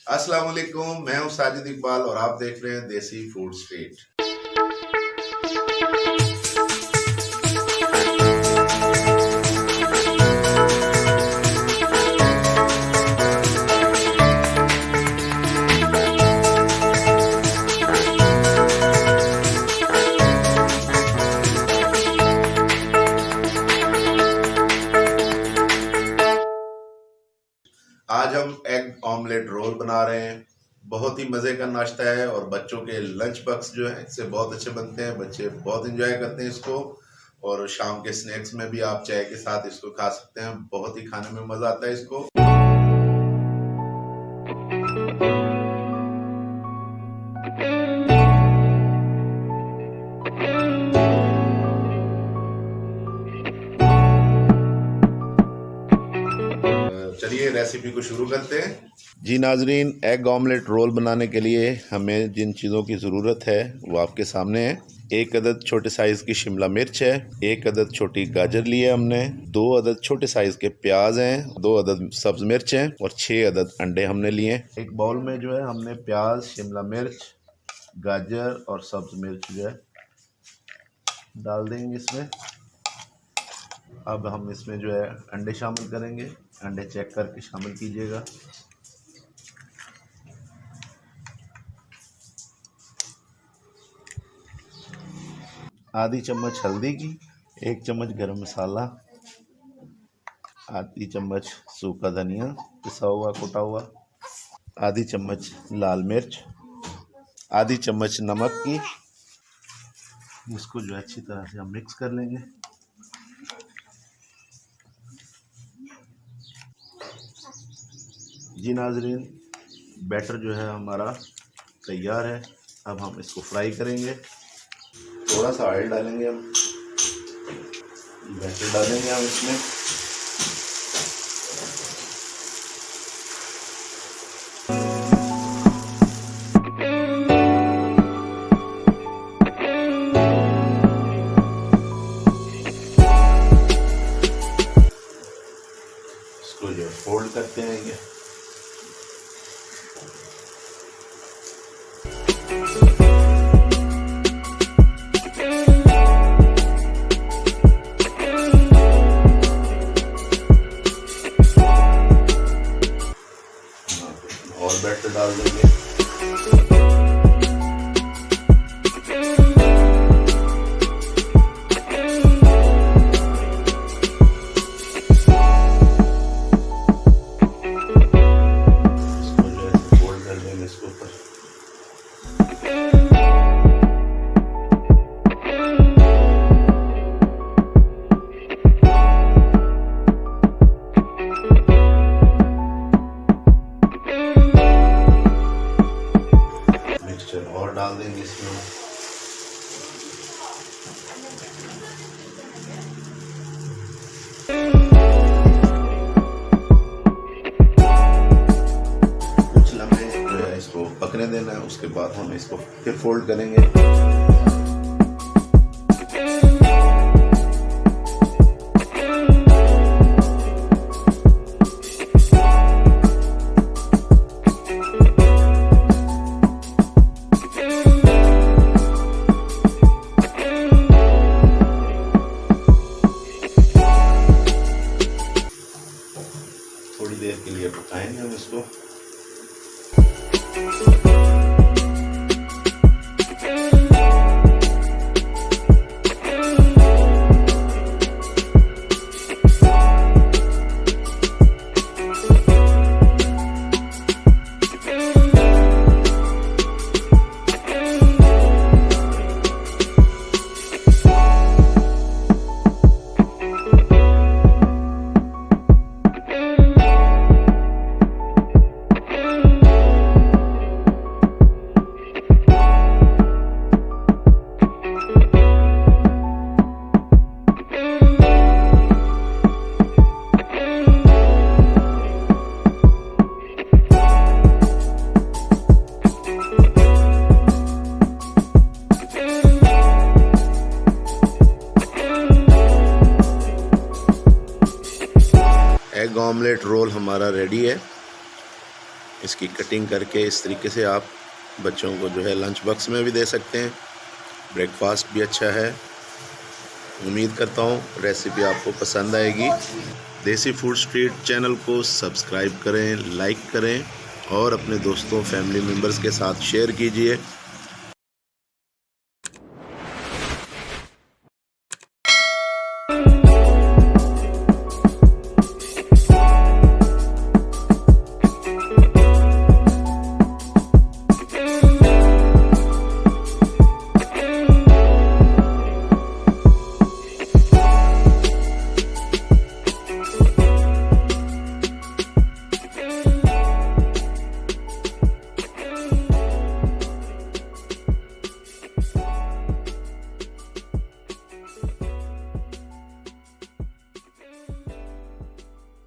अस्सलाम वालेकुम, मैं हूं साजिद इकबाल और आप देख रहे हैं देसी फूड स्ट्रीट। आज हम एग ऑमलेट रोल बना रहे हैं। बहुत ही मज़े का नाश्ता है और बच्चों के लंच बॉक्स जो है इससे बहुत अच्छे बनते हैं। बच्चे बहुत इंजॉय करते हैं इसको और शाम के स्नैक्स में भी आप चाय के साथ इसको खा सकते हैं। बहुत ही खाने में मज़ा आता है इसको। चलिए रेसिपी को शुरू करते हैं। जी नाजरीन, एग ऑमलेट रोल बनाने के लिए हमें जिन चीज़ों की ज़रूरत है वो आपके सामने है। 1 अदद छोटे साइज़ की शिमला मिर्च है, 1 अदद छोटी गाजर लिए हमने, 2 अदद छोटे साइज़ के प्याज हैं, 2 अदद सब्ज़ मिर्च हैं और 6 अदद अंडे हमने लिए। एक बाउल में जो है हमने प्याज, शिमला मिर्च, गाजर और सब्ज़ मिर्च जो है डाल देंगे इसमें। अब हम इसमें जो है अंडे शामिल करेंगे। अंडे चेक करके शामिल कीजिएगा। आधी चम्मच हल्दी की, 1 चम्मच गरम मसाला, आधी चम्मच सूखा धनिया पिसा हुआ कुटा हुआ, आधी चम्मच लाल मिर्च, आधी चम्मच नमक की। इसको जो अच्छी तरह से हम मिक्स कर लेंगे। जी नाजरीन, बैटर जो है हमारा तैयार है। अब हम इसको फ्राई करेंगे। थोड़ा सा ऑयल डालेंगे, हम बैटर डालेंगे हम इसमें। इसको जो फोल्ड करते हैं ये। और बैटर डाल देंगे। इसको जो है फोल्ड कर देंगे इसके ऊपर। और डाल देंगे इसमें। कुछ लम्हे जो है इसको पकने देना है, उसके बाद हम इसको फिर फोल्ड करेंगे। थोड़ी देर के लिए पकाएंगे हम इसको। एग ऑमलेट रोल हमारा रेडी है। इसकी कटिंग करके इस तरीके से आप बच्चों को जो है लंच बॉक्स में भी दे सकते हैं। ब्रेकफास्ट भी अच्छा है। उम्मीद करता हूँ रेसिपी आपको पसंद आएगी। देसी फूड स्ट्रीट चैनल को सब्सक्राइब करें, लाइक करें और अपने दोस्तों फैमिली मेम्बर्स के साथ शेयर कीजिए।